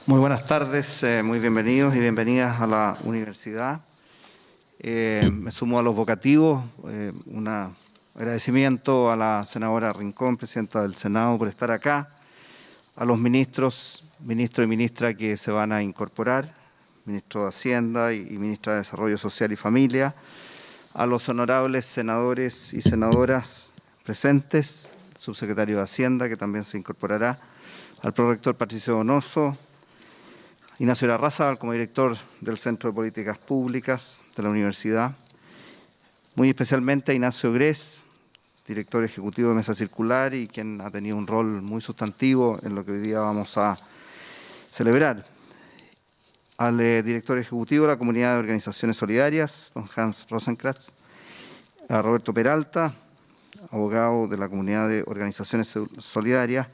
Muy buenas tardes, muy bienvenidos y bienvenidas a la universidad. Me sumo a los vocativos, un agradecimiento a la senadora Rincón, presidenta del Senado, por estar acá, a los ministros, ministro y ministra que se van a incorporar, ministro de Hacienda y ministra de Desarrollo Social y Familia, a los honorables senadores y senadoras presentes, subsecretario de Hacienda, que también se incorporará, al prorector Patricio Donoso, Ignacio Larrazábal como director del Centro de Políticas Públicas de la Universidad, muy especialmente a Ignacio Grez, director ejecutivo de Mesa Circular y quien ha tenido un rol muy sustantivo en lo que hoy día vamos a celebrar. Al director ejecutivo de la Comunidad de Organizaciones Solidarias, don Hans Rosenkrantz, a Roberto Peralta, abogado de la Comunidad de Organizaciones Solidarias,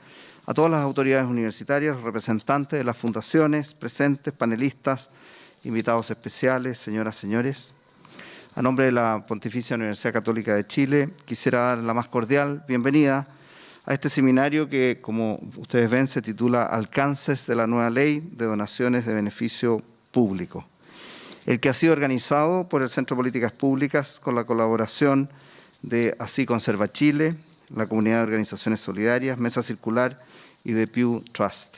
a todas las autoridades universitarias, representantes de las fundaciones, presentes, panelistas, invitados especiales, señoras, señores. A nombre de la Pontificia Universidad Católica de Chile, quisiera dar la más cordial bienvenida a este seminario que, como ustedes ven, se titula Alcances de la nueva ley de donaciones de beneficio público, el que ha sido organizado por el Centro de Políticas Públicas con la colaboración de Así Conserva Chile, la Comunidad de Organizaciones Solidarias, Mesa Circular y de Pew Trust.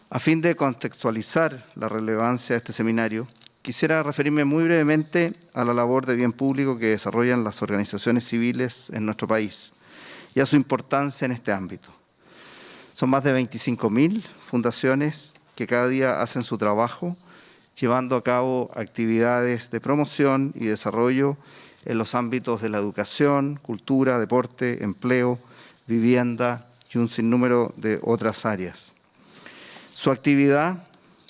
A fin de contextualizar la relevancia de este seminario, quisiera referirme muy brevemente a la labor de bien público que desarrollan las organizaciones civiles en nuestro país y a su importancia en este ámbito. Son más de 25.000 fundaciones que cada día hacen su trabajo, llevando a cabo actividades de promoción y desarrollo en los ámbitos de la educación, cultura, deporte, empleo, vivienda y un sinnúmero de otras áreas. Su actividad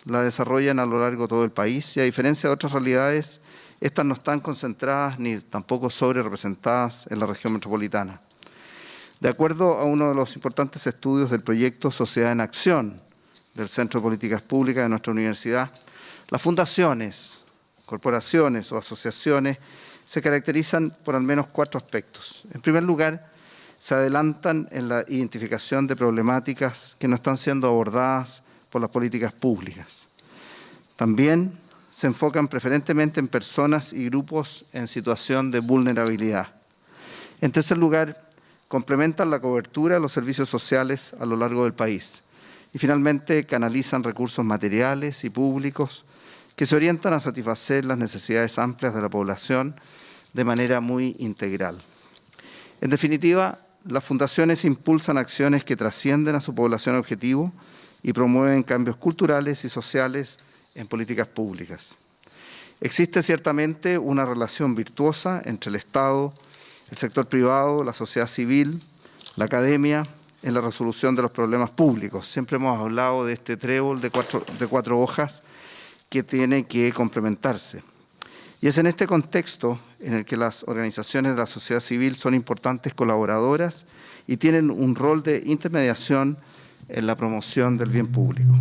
la desarrollan a lo largo de todo el país y, a diferencia de otras realidades, estas no están concentradas ni tampoco sobre representadas en la región metropolitana. De acuerdo a uno de los importantes estudios del proyecto Sociedad en Acción del Centro de Políticas Públicas de nuestra universidad, las fundaciones, corporaciones o asociaciones se caracterizan por al menos 4 aspectos. En primer lugar, se adelantan en la identificación de problemáticas que no están siendo abordadas por las políticas públicas. También se enfocan preferentemente en personas y grupos en situación de vulnerabilidad. En tercer lugar, complementan la cobertura de los servicios sociales a lo largo del país. Y finalmente, canalizan recursos materiales y públicos que se orientan a satisfacer las necesidades amplias de la población de manera muy integral. En definitiva, las fundaciones impulsan acciones que trascienden a su población objetivo y promueven cambios culturales y sociales en políticas públicas. Existe ciertamente una relación virtuosa entre el Estado, el sector privado, la sociedad civil, la academia, en la resolución de los problemas públicos. Siempre hemos hablado de este trébol de cuatro hojas que tiene que complementarse. Y es en este contexto en el que las organizaciones de la sociedad civil son importantes colaboradoras y tienen un rol de intermediación en la promoción del bien público.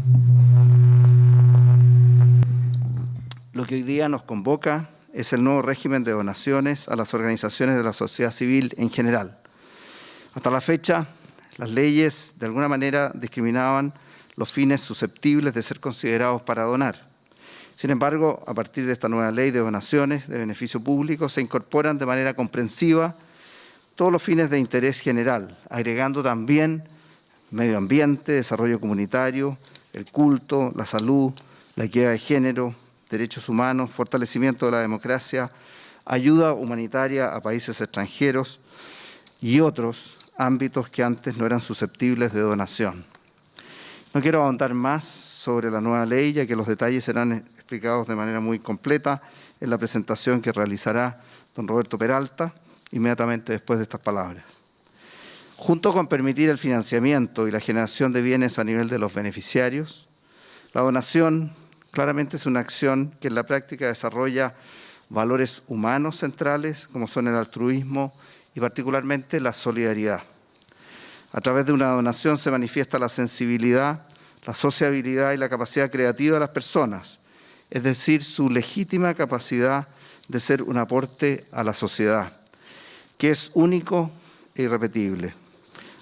Lo que hoy día nos convoca es el nuevo régimen de donaciones a las organizaciones de la sociedad civil en general. Hasta la fecha, las leyes de alguna manera discriminaban los fines susceptibles de ser considerados para donar. Sin embargo, a partir de esta nueva ley de donaciones de beneficio público, se incorporan de manera comprensiva todos los fines de interés general, agregando también medio ambiente, desarrollo comunitario, el culto, la salud, la equidad de género, derechos humanos, fortalecimiento de la democracia, ayuda humanitaria a países extranjeros y otros ámbitos que antes no eran susceptibles de donación. No quiero ahondar más sobre la nueva ley, ya que los detalles serán explicados de manera muy completa en la presentación que realizará don Roberto Peralta inmediatamente después de estas palabras. Junto con permitir el financiamiento y la generación de bienes a nivel de los beneficiarios, la donación claramente es una acción que en la práctica desarrolla valores humanos centrales, como son el altruismo y particularmente la solidaridad. A través de una donación se manifiesta la sensibilidad, la sociabilidad y la capacidad creativa de las personas, es decir, su legítima capacidad de ser un aporte a la sociedad, que es único e irrepetible.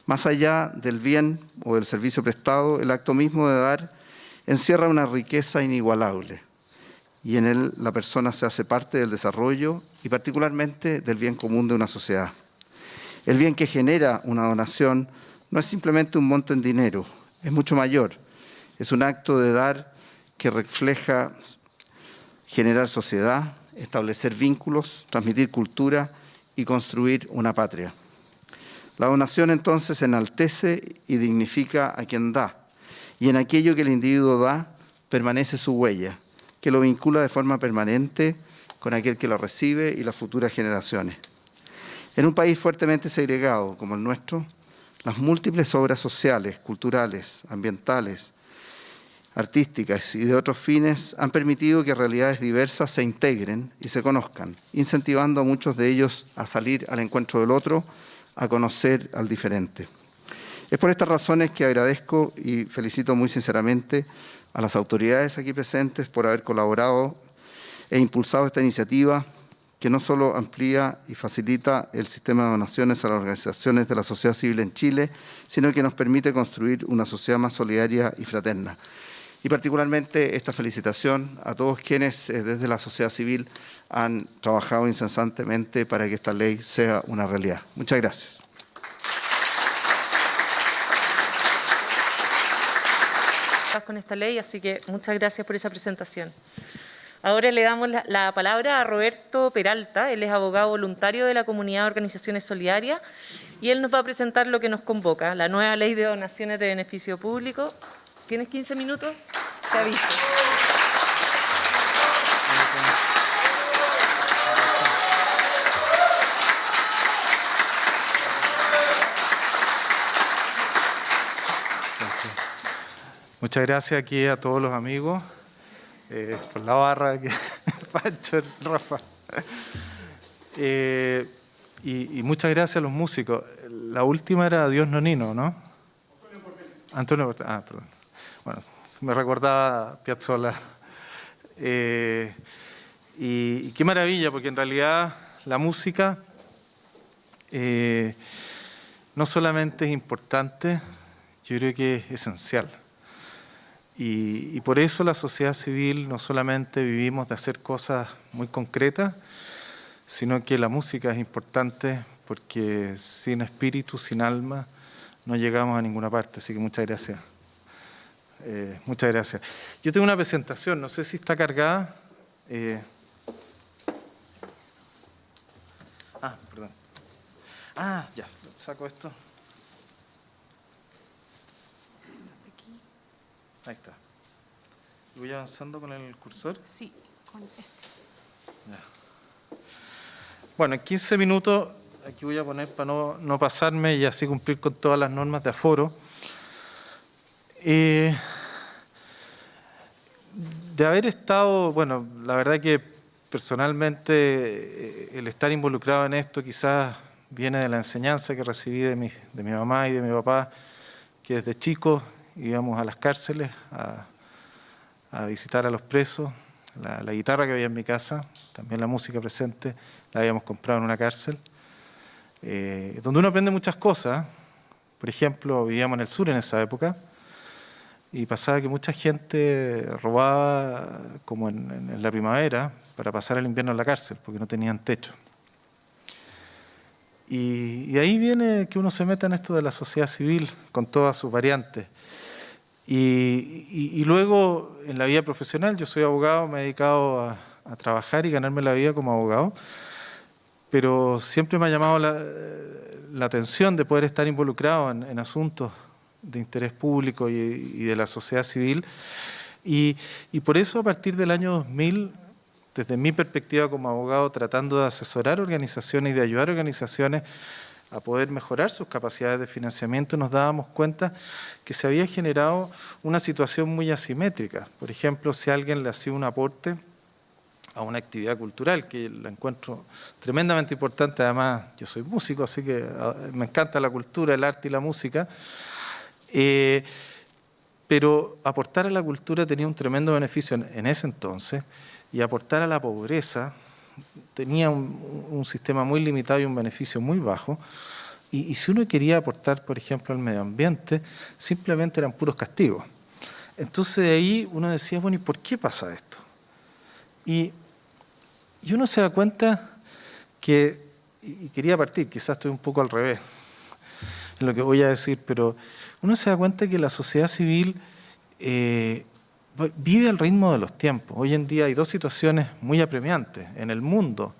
Más allá del bien o del servicio prestado, el acto mismo de dar encierra una riqueza inigualable y en él la persona se hace parte del desarrollo y particularmente del bien común de una sociedad. El bien que genera una donación no es simplemente un monto en dinero, es mucho mayor. Es un acto de dar que refleja generar sociedad, establecer vínculos, transmitir cultura y construir una patria. La donación entonces enaltece y dignifica a quien da, y en aquello que el individuo da permanece su huella, que lo vincula de forma permanente con aquel que lo recibe y las futuras generaciones. En un país fuertemente segregado como el nuestro, las múltiples obras sociales, culturales, ambientales, artísticas y de otros fines han permitido que realidades diversas se integren y se conozcan, incentivando a muchos de ellos a salir al encuentro del otro, a conocer al diferente. Es por estas razones que agradezco y felicito muy sinceramente a las autoridades aquí presentes por haber colaborado e impulsado esta iniciativa que no solo amplía y facilita el sistema de donaciones a las organizaciones de la sociedad civil en Chile, sino que nos permite construir una sociedad más solidaria y fraterna. Y particularmente esta felicitación a todos quienes desde la sociedad civil han trabajado incesantemente para que esta ley sea una realidad. Muchas gracias. Con esta ley, así que muchas gracias por esa presentación. Ahora le damos la palabra a Roberto Peralta. Él es abogado voluntario de la Comunidad de Organizaciones Solidarias y él nos va a presentar lo que nos convoca, la nueva ley de donaciones de beneficio público. ¿Tienes 15 minutos? Te aviso. Muchas gracias aquí a todos los amigos, por la barra, que Pancho, Rafa. Y muchas gracias a los músicos. La última era Dios Nonino, ¿no? Antonio Portela. Ah, perdón. Bueno, me recordaba Piazzolla. Y qué maravilla, porque en realidad la música no solamente es importante, yo creo que es esencial. Y por eso la sociedad civil no solamente vivimos de hacer cosas muy concretas, sino que la música es importante porque sin espíritu, sin alma, no llegamos a ninguna parte. Así que muchas gracias. Muchas gracias. Yo tengo una presentación, no sé si está cargada. Perdón. Ya, saco esto. Ahí está. ¿Voy avanzando con el cursor? Sí, con este. Ya. Bueno, en 15 minutos, aquí voy a poner para no pasarme y así cumplir con todas las normas de aforo. De haber estado, bueno, la verdad que personalmente el estar involucrado en esto quizás viene de la enseñanza que recibí de mi mamá y de mi papá, que desde chico íbamos a las cárceles a visitar a los presos. La guitarra que había en mi casa, también la música presente, la habíamos comprado en una cárcel, donde uno aprende muchas cosas. Por ejemplo, vivíamos en el sur en esa época y pasaba que mucha gente robaba como en la primavera para pasar el invierno en la cárcel porque no tenían techo. Y ahí viene que uno se meta en esto de la sociedad civil con todas sus variantes. Y luego en la vida profesional, yo soy abogado, me he dedicado a trabajar y ganarme la vida como abogado, pero siempre me ha llamado la atención de poder estar involucrado en asuntos de interés público y de la sociedad civil. Y por eso a partir del año 2000, desde mi perspectiva como abogado, tratando de asesorar organizaciones y de ayudar a organizaciones a poder mejorar sus capacidades de financiamiento, nos dábamos cuenta que se había generado una situación muy asimétrica. Por ejemplo, si alguien le hacía un aporte a una actividad cultural, que la encuentro tremendamente importante, además yo soy músico, así que me encanta la cultura, el arte y la música, pero aportar a la cultura tenía un tremendo beneficio en ese entonces, y aportar a la pobreza tenía un sistema muy limitado y un beneficio muy bajo. Y si uno quería aportar, por ejemplo, al medio ambiente, simplemente eran puros castigos. Entonces de ahí uno decía, bueno, ¿y por qué pasa esto? Y uno se da cuenta que, y quería partir, quizás estoy un poco al revés en lo que voy a decir, pero uno se da cuenta que la sociedad civil vive al ritmo de los tiempos. Hoy en día hay dos situaciones muy apremiantes. En el mundo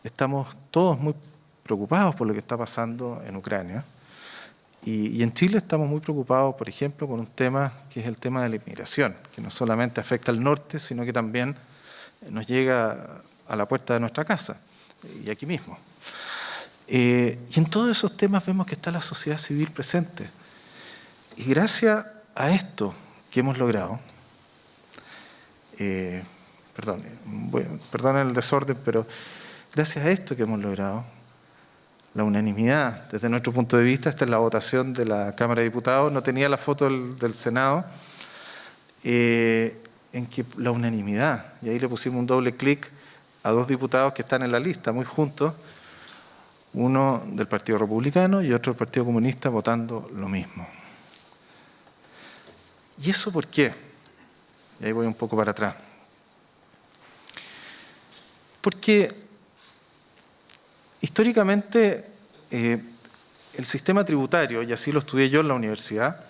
estamos todos muy preocupados por lo que está pasando en Ucrania. Y en Chile estamos muy preocupados, por ejemplo, con un tema que es el tema de la inmigración, que no solamente afecta al norte, sino que también nos llega a la puerta de nuestra casa, y aquí mismo. Y en todos esos temas vemos que está la sociedad civil presente. Y gracias a esto que hemos logrado, perdón el desorden, pero gracias a esto que hemos logrado, la unanimidad, desde nuestro punto de vista, esta es la votación de la Cámara de Diputados, no tenía la foto del Senado, en que la unanimidad, y ahí le pusimos un doble clic a dos diputados que están en la lista, muy juntos, uno del Partido Republicano y otro del Partido Comunista votando lo mismo. ¿Y eso por qué? Y ahí voy un poco para atrás. Porque históricamente el sistema tributario, y así lo estudié yo en la universidad,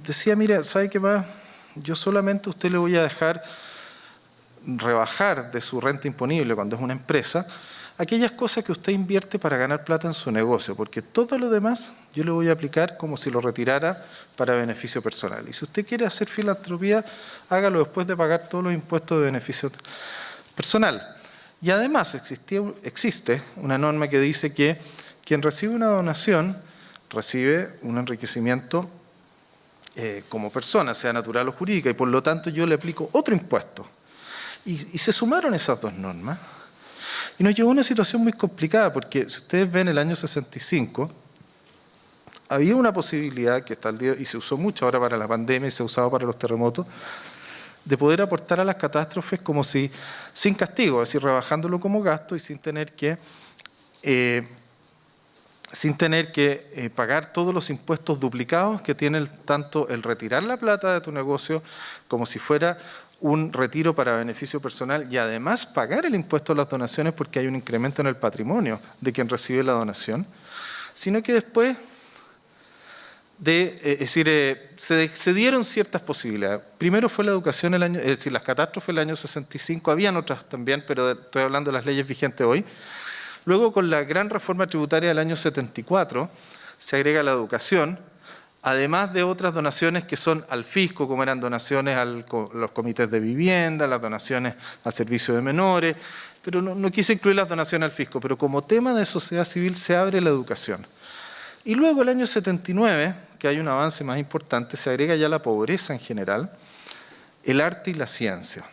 decía, mira, ¿sabe qué más? Yo solamente a usted le voy a dejar rebajar de su renta imponible cuando es una empresa aquellas cosas que usted invierte para ganar plata en su negocio, porque todo lo demás yo le voy a aplicar como si lo retirara para beneficio personal. Y si usted quiere hacer filantropía, hágalo después de pagar todos los impuestos de beneficio personal. Y además existe una norma que dice que quien recibe una donación recibe un enriquecimiento como persona, sea natural o jurídica, y por lo tanto yo le aplico otro impuesto. Y se sumaron esas dos normas y nos llevó a una situación muy complicada, porque si ustedes ven el año 65, había una posibilidad que está al día, y se usó mucho ahora para la pandemia y se ha usado para los terremotos, de poder aportar a las catástrofes como si, sin castigo, es decir, rebajándolo como gasto y sin tener que pagar todos los impuestos duplicados que tiene tanto el retirar la plata de tu negocio como si fuera un retiro para beneficio personal, y además pagar el impuesto a las donaciones porque hay un incremento en el patrimonio de quien recibe la donación, sino que después se dieron ciertas posibilidades. Primero fue la educación, es decir, las catástrofes el año 65, habían otras también, pero estoy hablando de las leyes vigentes hoy. Luego, con la gran reforma tributaria del año 74, se agrega la educación, además de otras donaciones que son al fisco, como eran donaciones a los comités de vivienda, las donaciones al servicio de menores, pero no quise incluir las donaciones al fisco, pero como tema de sociedad civil se abre la educación. Y luego el año 79, que hay un avance más importante, se agrega ya la pobreza en general, el arte y la ciencia.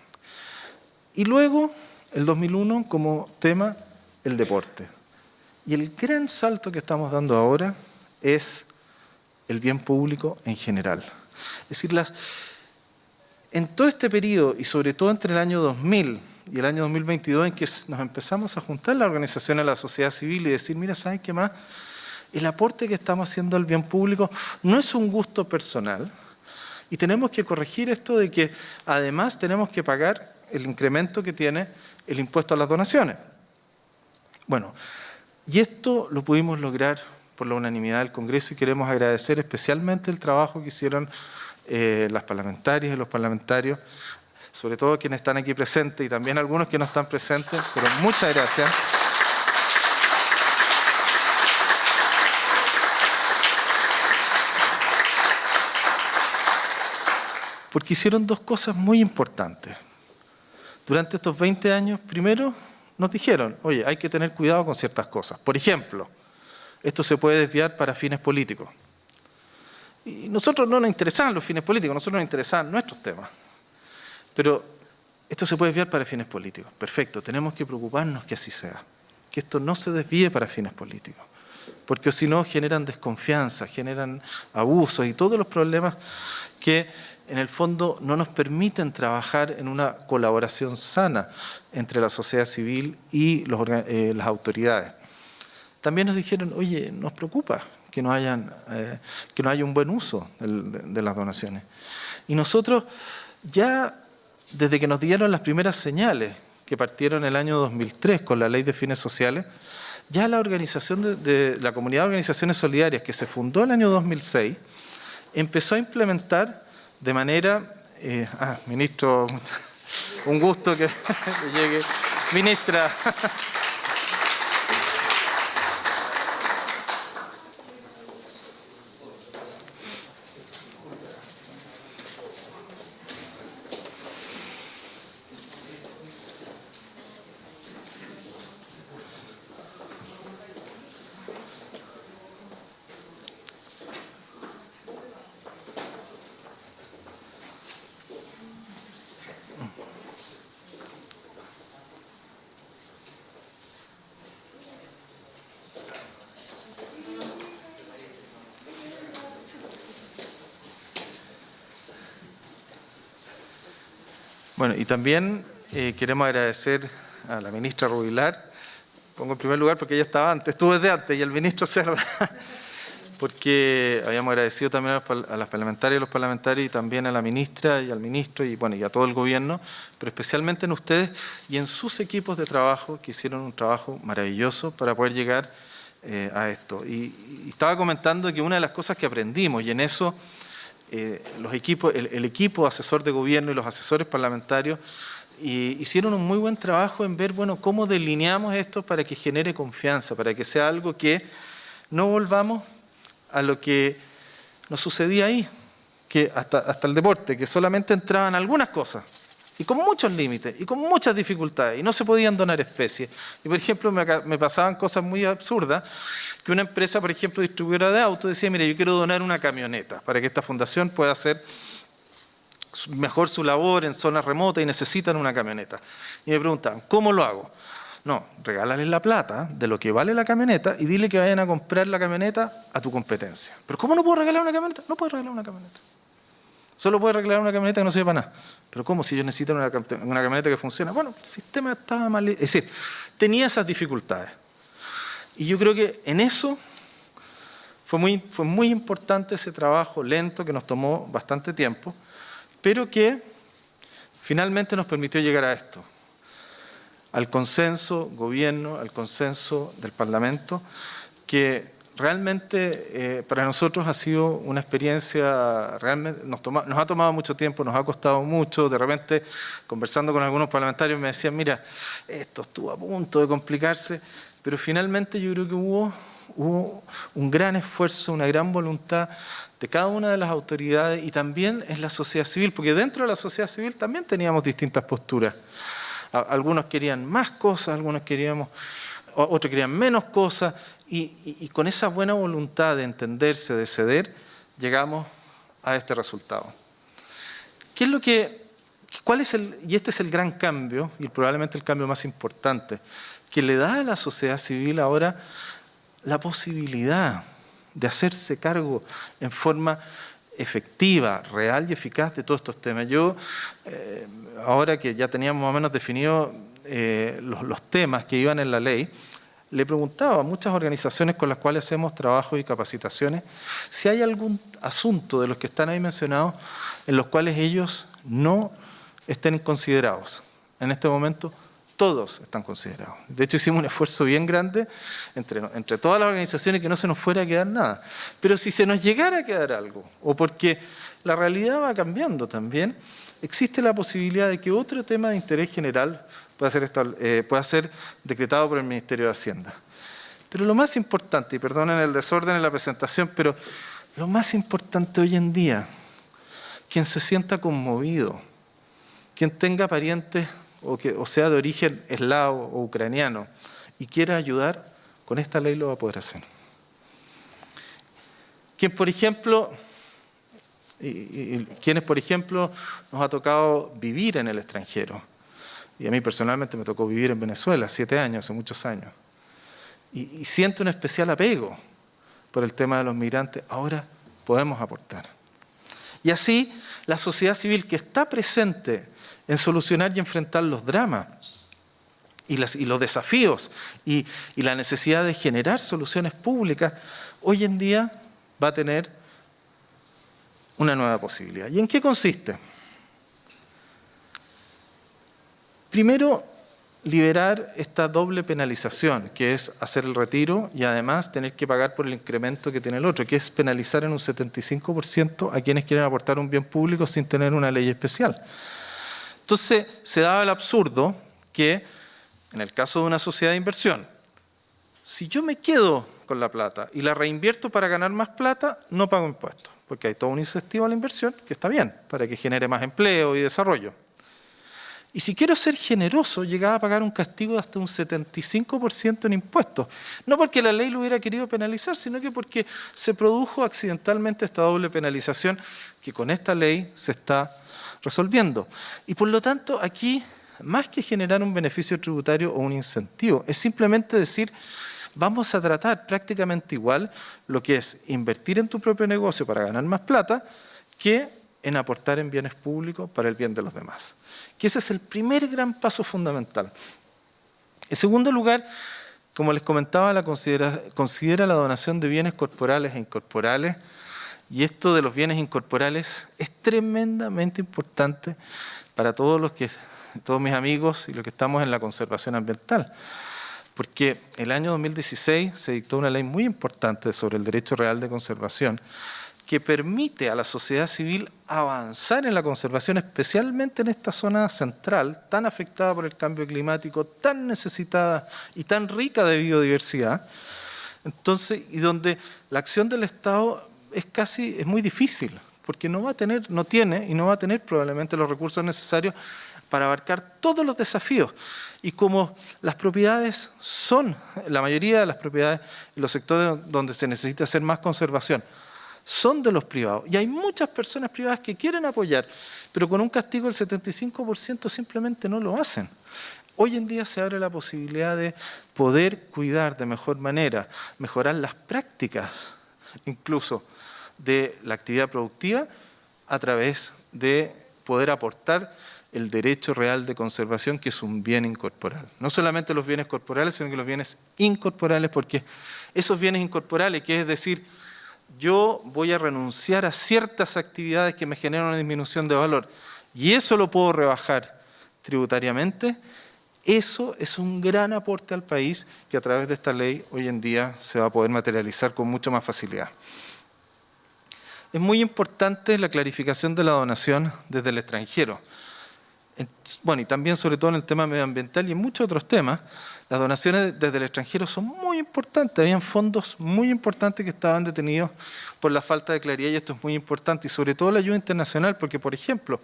Y luego, el 2001, como tema, el deporte. Y el gran salto que estamos dando ahora es el bien público en general. Es decir, en todo este periodo, y sobre todo entre el año 2000 y el año 2022, en que nos empezamos a juntar las organizaciones de la sociedad civil y decir, mira, ¿saben qué más? El aporte que estamos haciendo al bien público no es un gusto personal, y tenemos que corregir esto de que además tenemos que pagar el incremento que tiene el impuesto a las donaciones. Bueno, y esto lo pudimos lograr por la unanimidad del Congreso, y queremos agradecer especialmente el trabajo que hicieron las parlamentarias y los parlamentarios, sobre todo quienes están aquí presentes y también algunos que no están presentes, pero muchas gracias. Porque hicieron dos cosas muy importantes. Durante estos 20 años, primero, nos dijeron, oye, hay que tener cuidado con ciertas cosas. Por ejemplo, esto se puede desviar para fines políticos. Y nosotros no nos interesaban los fines políticos, nosotros nos interesaban nuestros temas. Pero esto se puede desviar para fines políticos. Perfecto, tenemos que preocuparnos que así sea. Que esto no se desvíe para fines políticos. Porque si no, generan desconfianza, generan abusos y todos los problemas que en el fondo no nos permiten trabajar en una colaboración sana entre la sociedad civil y las autoridades. También nos dijeron, oye, nos preocupa que no haya un buen uso de las donaciones. Y nosotros ya, desde que nos dieron las primeras señales, que partieron en el año 2003 con la Ley de Fines Sociales, ya la organización de la Comunidad de Organizaciones Solidarias, que se fundó en el año 2006, empezó a implementar de manera... ministro, un gusto que llegue. Ministra. Bueno, y también queremos agradecer a la ministra Rubilar, pongo en primer lugar porque ella estaba antes, estuvo desde antes, y al ministro Cerda, porque habíamos agradecido también a las parlamentarias y los parlamentarios, y también a la ministra y al ministro, y bueno, y a todo el gobierno, pero especialmente en ustedes y en sus equipos de trabajo, que hicieron un trabajo maravilloso para poder llegar a esto. Y estaba comentando que una de las cosas que aprendimos, y en eso los equipos, el equipo asesor de gobierno y los asesores parlamentarios hicieron un muy buen trabajo en ver, bueno, cómo delineamos esto para que genere confianza, para que sea algo que no volvamos a lo que nos sucedía ahí, que hasta el deporte, que solamente entraban algunas cosas, y con muchos límites, y con muchas dificultades, y no se podían donar especies. Y por ejemplo, me pasaban cosas muy absurdas, que una empresa, por ejemplo, distribuidora de autos, decía, mire, yo quiero donar una camioneta, para que esta fundación pueda hacer mejor su labor en zonas remotas y necesitan una camioneta. Y me preguntaban, ¿cómo lo hago? No, regálales la plata de lo que vale la camioneta y dile que vayan a comprar la camioneta a tu competencia. ¿Pero cómo no puedo regalar una camioneta? No puedo regalar una camioneta. Solo puedo regalar una camioneta que no sirve para nada. ¿Pero cómo? Si ellos necesitan una camioneta que funcione. Bueno, el sistema estaba mal. Es decir, tenía esas dificultades. Y yo creo que en eso fue muy importante ese trabajo lento que nos tomó bastante tiempo, pero que finalmente nos permitió llegar a esto. Al consenso gobierno, al consenso del Parlamento, que realmente para nosotros ha sido una experiencia, realmente nos ha tomado mucho tiempo, nos ha costado mucho. De repente, conversando con algunos parlamentarios, me decían, mira, esto estuvo a punto de complicarse, pero finalmente yo creo que hubo un gran esfuerzo, una gran voluntad de cada una de las autoridades y también en la sociedad civil, porque dentro de la sociedad civil también teníamos distintas posturas. Algunos querían más cosas, otros querían menos cosas, y con esa buena voluntad de entenderse, de ceder, llegamos a este resultado. Y este es el gran cambio, y probablemente el cambio más importante, que le da a la sociedad civil ahora la posibilidad de hacerse cargo en forma efectiva, real y eficaz de todos estos temas. Yo, ahora que ya teníamos más o menos definidos los temas que iban en la ley, le preguntaba a muchas organizaciones con las cuales hacemos trabajo y capacitaciones si hay algún asunto de los que están ahí mencionados en los cuales ellos no estén considerados. En este momento todos están considerados. De hecho, hicimos un esfuerzo bien grande entre todas las organizaciones que no se nos fuera a quedar nada. Pero si se nos llegara a quedar algo, o porque la realidad va cambiando también, existe la posibilidad de que otro tema de interés general pueda ser decretado por el Ministerio de Hacienda. Pero lo más importante, y perdonen el desorden en la presentación, pero lo más importante hoy en día, quien se sienta conmovido, quien tenga parientes o sea de origen eslavo o ucraniano y quiera ayudar, con esta ley lo va a poder hacer. Quienes, por ejemplo, nos ha tocado vivir en el extranjero, y a mí personalmente me tocó vivir en Venezuela 7 años, hace muchos años, y siento un especial apego por el tema de los migrantes, ahora podemos aportar. Y así, la sociedad civil que está presente en solucionar y enfrentar los dramas y los desafíos y la necesidad de generar soluciones públicas, hoy en día va a tener una nueva posibilidad. ¿Y en qué consiste? Primero, liberar esta doble penalización, que es hacer el retiro y además tener que pagar por el incremento que tiene el otro, que es penalizar en un 75% a quienes quieren aportar un bien público sin tener una ley especial. Entonces, se daba el absurdo que, en el caso de una sociedad de inversión, si yo me quedo con la plata y la reinvierto para ganar más plata, no pago impuestos, porque hay todo un incentivo a la inversión que está bien, para que genere más empleo y desarrollo. Y si quiero ser generoso, llegaba a pagar un castigo de hasta un 75% en impuestos. No porque la ley lo hubiera querido penalizar, sino que porque se produjo accidentalmente esta doble penalización que con esta ley se está resolviendo. Y por lo tanto, aquí, más que generar un beneficio tributario o un incentivo, es simplemente decir, vamos a tratar prácticamente igual lo que es invertir en tu propio negocio para ganar más plata que en aportar en bienes públicos para el bien de los demás. Que ese es el primer gran paso fundamental. En segundo lugar, como les comentaba, considera la donación de bienes corporales e incorporales, y esto de los bienes incorporales es tremendamente importante para todos mis amigos y los que estamos en la conservación ambiental. Porque el año 2016 se dictó una ley muy importante sobre el derecho real de conservación que permite a la sociedad civil avanzar en la conservación, especialmente en esta zona central, tan afectada por el cambio climático, tan necesitada y tan rica de biodiversidad, entonces, y donde la acción del Estado es muy difícil, porque no tiene y no va a tener probablemente los recursos necesarios para abarcar todos los desafíos. Y como las propiedades la mayoría de las propiedades y los sectores donde se necesita hacer más conservación, son de los privados. Y hay muchas personas privadas que quieren apoyar, pero con un castigo del 75% simplemente no lo hacen. Hoy en día se abre la posibilidad de poder cuidar de mejor manera, mejorar las prácticas, incluso de la actividad productiva, a través de poder aportar el derecho real de conservación, que es un bien incorporal. No solamente los bienes corporales, sino que los bienes incorporales, porque esos bienes incorporales, que es decir, yo voy a renunciar a ciertas actividades que me generan una disminución de valor y eso lo puedo rebajar tributariamente, eso es un gran aporte al país que a través de esta ley hoy en día se va a poder materializar con mucha más facilidad. Es muy importante la clarificación de la donación desde el extranjero. Bueno, y también sobre todo en el tema medioambiental y en muchos otros temas, las donaciones desde el extranjero son muy importantes. Habían fondos muy importantes que estaban detenidos por la falta de claridad y esto es muy importante. Y sobre todo la ayuda internacional, porque por ejemplo,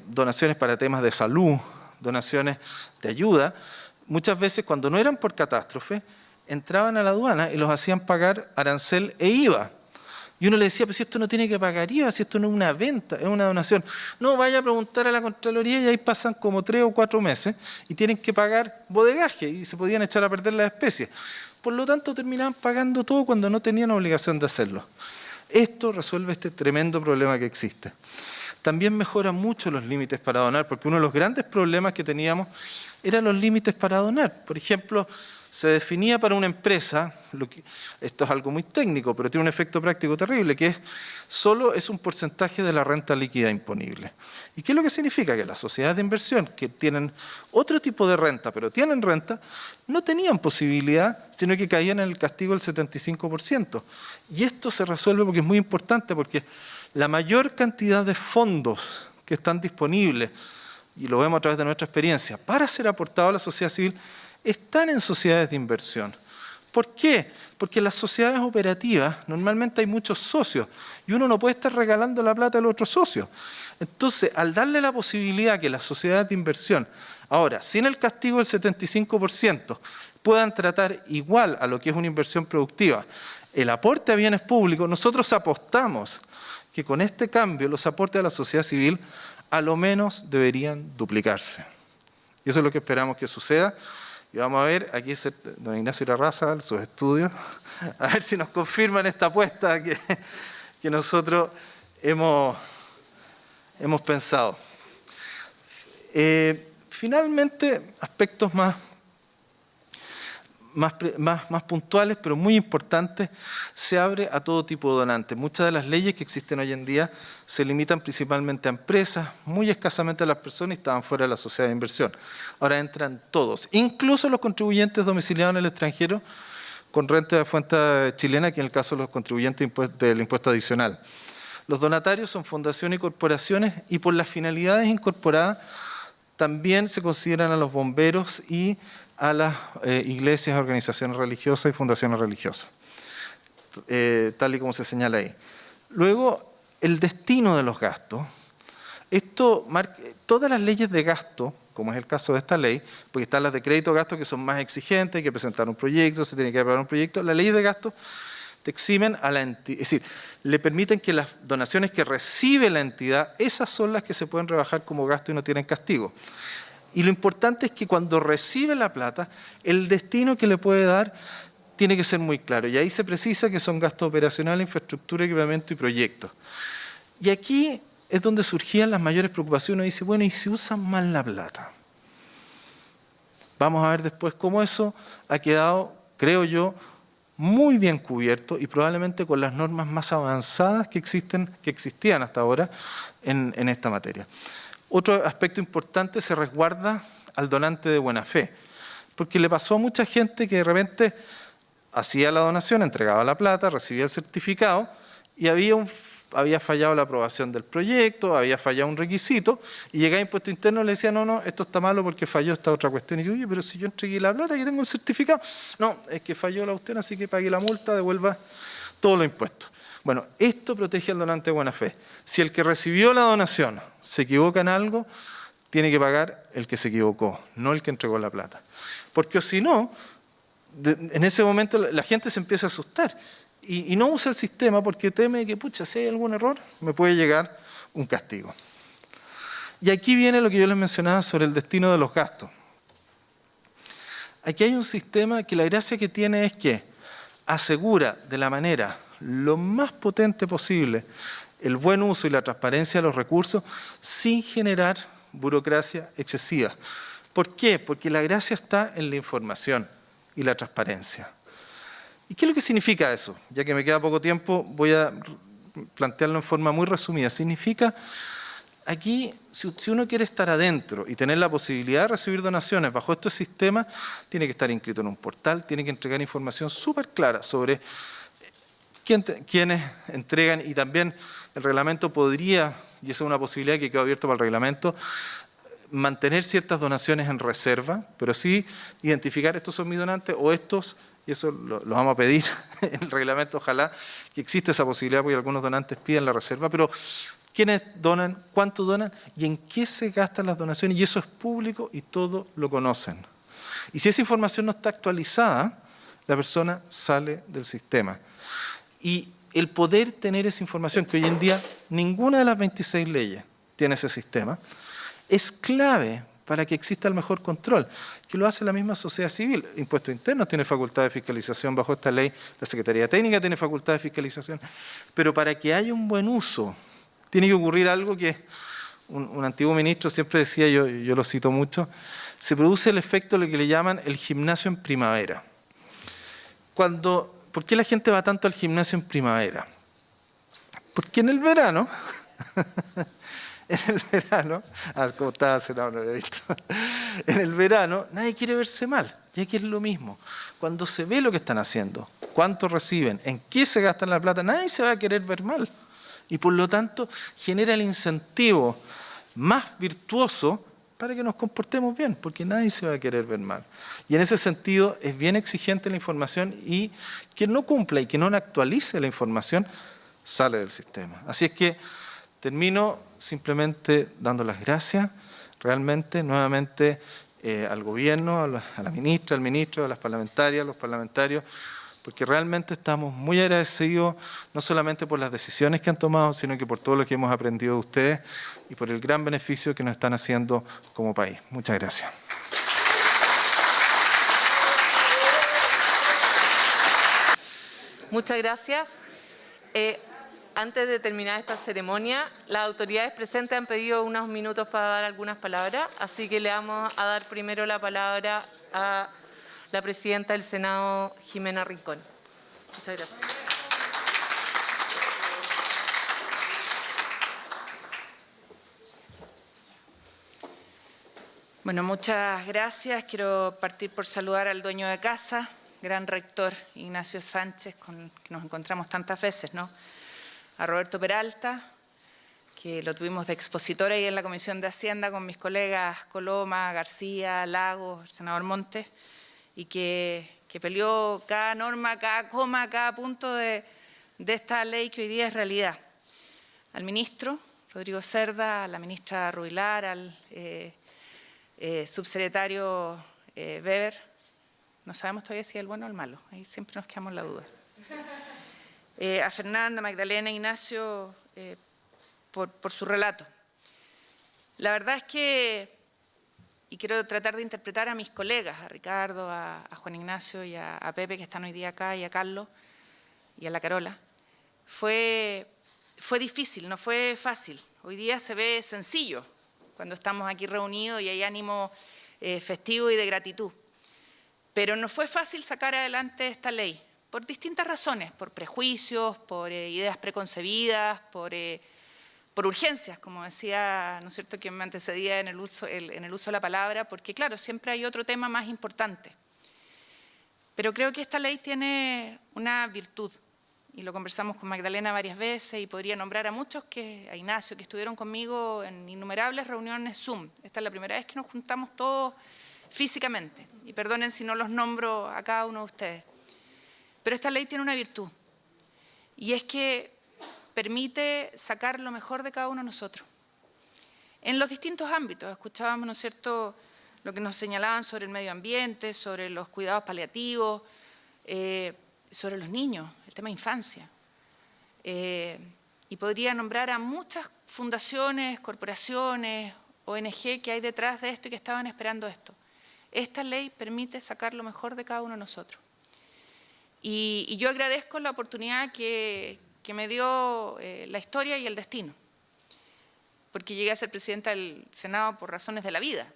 donaciones para temas de salud, donaciones de ayuda, muchas veces cuando no eran por catástrofe, entraban a la aduana y los hacían pagar arancel e IVA. Y uno le decía, pues si esto no tiene que pagar IVA, si esto no es una venta, es una donación. No, vaya a preguntar a la Contraloría y ahí pasan como 3 o 4 meses y tienen que pagar bodegaje y se podían echar a perder las especies. Por lo tanto, terminaban pagando todo cuando no tenían obligación de hacerlo. Esto resuelve este tremendo problema que existe. También mejora mucho los límites para donar, porque uno de los grandes problemas que teníamos eran los límites para donar. Por ejemplo, se definía para una empresa, esto es algo muy técnico, pero tiene un efecto práctico terrible, que solo es un porcentaje de la renta líquida imponible. ¿Y qué es lo que significa? Que las sociedades de inversión que tienen otro tipo de renta, pero tienen renta, no tenían posibilidad, sino que caían en el castigo del 75%. Y esto se resuelve porque es muy importante, porque la mayor cantidad de fondos que están disponibles, y lo vemos a través de nuestra experiencia, para ser aportado a la sociedad civil, están en sociedades de inversión. ¿Por qué? Porque en las sociedades operativas normalmente hay muchos socios y uno no puede estar regalando la plata al otro socio. Entonces, al darle la posibilidad que las sociedades de inversión, ahora, sin el castigo del 75%, puedan tratar igual a lo que es una inversión productiva, el aporte a bienes públicos, nosotros apostamos que con este cambio los aportes a la sociedad civil a lo menos deberían duplicarse. Y eso es lo que esperamos que suceda. Y vamos a ver, aquí don Ignacio Irarraza, sus estudios, a ver si nos confirman esta apuesta que nosotros hemos pensado. finalmente, aspectos más puntuales, pero muy importantes, se abre a todo tipo de donantes. Muchas de las leyes que existen hoy en día se limitan principalmente a empresas, muy escasamente a las personas y estaban fuera de la sociedad de inversión. Ahora entran todos, incluso los contribuyentes domiciliados en el extranjero con renta de fuente chilena, que en el caso de los contribuyentes del impuesto adicional. Los donatarios son fundaciones y corporaciones y por las finalidades incorporadas también se consideran a los bomberos y a las iglesias, organizaciones religiosas y fundaciones religiosas, tal y como se señala ahí. Luego, el destino de los gastos. Todas las leyes de gasto, como es el caso de esta ley, porque están las de crédito gasto que son más exigentes, hay que presentar un proyecto, se tiene que aprobar un proyecto, las leyes de gasto te eximen a la entidad, es decir, le permiten que las donaciones que recibe la entidad, esas son las que se pueden rebajar como gasto y no tienen castigo. Y lo importante es que cuando recibe la plata, el destino que le puede dar tiene que ser muy claro. Y ahí se precisa que son gastos operacionales, infraestructura, equipamiento y proyectos. Y aquí es donde surgían las mayores preocupaciones. Uno dice, bueno, ¿y si usan mal la plata? Vamos a ver después cómo eso ha quedado, creo yo, muy bien cubierto y probablemente con las normas más avanzadas que existían hasta ahora en esta materia. Otro aspecto importante, se resguarda al donante de buena fe, porque le pasó a mucha gente que de repente hacía la donación, entregaba la plata, recibía el certificado y había fallado la aprobación del proyecto, había fallado un requisito y llegaba a Impuesto Interno y le decía, no, esto está malo porque falló esta otra cuestión. Y yo, oye, pero si yo entregué la plata, que tengo el certificado. No, es que falló la cuestión, así que pague la multa, devuelva todos los impuestos. Bueno, esto protege al donante de buena fe. Si el que recibió la donación se equivoca en algo, tiene que pagar el que se equivocó, no el que entregó la plata. Porque si no, en ese momento la gente se empieza a asustar y no usa el sistema porque teme que, pucha, si hay algún error, me puede llegar un castigo. Y aquí viene lo que yo les mencionaba sobre el destino de los gastos. Aquí hay un sistema que la gracia que tiene es que asegura de la manera lo más potente posible el buen uso y la transparencia de los recursos sin generar burocracia excesiva. ¿Por qué? Porque la gracia está en la información y la transparencia. ¿Y qué es lo que significa eso? Ya que me queda poco tiempo, voy a plantearlo en forma muy resumida. Significa, aquí, si uno quiere estar adentro y tener la posibilidad de recibir donaciones bajo estos sistemas, tiene que estar inscrito en un portal, tiene que entregar información súper clara sobre quiénes entregan y también el reglamento podría, y esa es una posibilidad que quedó abierto para el reglamento, mantener ciertas donaciones en reserva, pero sí identificar estos son mis donantes o estos, y eso lo vamos a pedir en el reglamento, ojalá que exista esa posibilidad porque algunos donantes piden la reserva, pero quiénes donan, cuánto donan y en qué se gastan las donaciones, y eso es público y todos lo conocen. Y si esa información no está actualizada, la persona sale del sistema. Y el poder tener esa información, que hoy en día ninguna de las 26 leyes tiene ese sistema, es clave para que exista el mejor control, que lo hace la misma sociedad civil. Impuesto Interno tiene facultad de fiscalización bajo esta ley, la Secretaría Técnica tiene facultad de fiscalización, pero para que haya un buen uso, tiene que ocurrir algo que un antiguo ministro siempre decía, yo lo cito mucho, se produce el efecto de lo que le llaman el gimnasio en primavera. ¿Por qué la gente va tanto al gimnasio en primavera? Porque en el verano, como estaba senador, no lo he visto. En el verano nadie quiere verse mal, y aquí es lo mismo. Cuando se ve lo que están haciendo, cuánto reciben, en qué se gastan la plata, nadie se va a querer ver mal. Y por lo tanto genera el incentivo más virtuoso para que nos comportemos bien, porque nadie se va a querer ver mal. Y en ese sentido es bien exigente la información y quien no cumpla y que no actualice la información sale del sistema. Así es que termino simplemente dando las gracias realmente nuevamente al gobierno, a la ministra, al ministro, a las parlamentarias, a los parlamentarios, porque realmente estamos muy agradecidos, no solamente por las decisiones que han tomado, sino que por todo lo que hemos aprendido de ustedes y por el gran beneficio que nos están haciendo como país. Muchas gracias. Muchas gracias. Antes de terminar esta ceremonia, las autoridades presentes han pedido unos minutos para dar algunas palabras, así que le vamos a dar primero la palabra a la presidenta del Senado, Jimena Rincón. Muchas gracias. Bueno, muchas gracias. Quiero partir por saludar al dueño de casa, gran rector Ignacio Sánchez, con el que nos encontramos tantas veces, ¿no? A Roberto Peralta, que lo tuvimos de expositor ahí en la Comisión de Hacienda con mis colegas Coloma, García, Lagos, el senador Montes, y que peleó cada norma, cada coma, cada punto de esta ley que hoy día es realidad. Al ministro Rodrigo Cerda, a la ministra Rubilar, al subsecretario Weber, no sabemos todavía si es el bueno o el malo, ahí siempre nos quedamos la duda. A Fernanda, Magdalena, Ignacio, por su relato. La verdad es que, y quiero tratar de interpretar a mis colegas, a Ricardo, a Juan Ignacio y a Pepe, que están hoy día acá, y a Carlos, y a la Carola, fue difícil, no fue fácil. Hoy día se ve sencillo cuando estamos aquí reunidos y hay ánimo festivo y de gratitud. Pero no fue fácil sacar adelante esta ley, por distintas razones, por prejuicios, por ideas preconcebidas, por urgencias, como decía, ¿no es cierto?, quien me antecedía en el uso de la palabra, porque claro, siempre hay otro tema más importante. Pero creo que esta ley tiene una virtud, y lo conversamos con Magdalena varias veces, y podría nombrar a muchos, a Ignacio, que estuvieron conmigo en innumerables reuniones Zoom. Esta es la primera vez que nos juntamos todos físicamente, y perdonen si no los nombro a cada uno de ustedes. Pero esta ley tiene una virtud, y es que permite sacar lo mejor de cada uno de nosotros. En los distintos ámbitos, escuchábamos, ¿no es cierto?, lo que nos señalaban sobre el medio ambiente, sobre los cuidados paliativos, sobre los niños, el tema de infancia. Y podría nombrar a muchas fundaciones, corporaciones, ONG que hay detrás de esto y que estaban esperando esto. Esta ley permite sacar lo mejor de cada uno de nosotros. Y yo agradezco la oportunidad que me dio la historia y el destino, porque llegué a ser presidenta del Senado por razones de la vida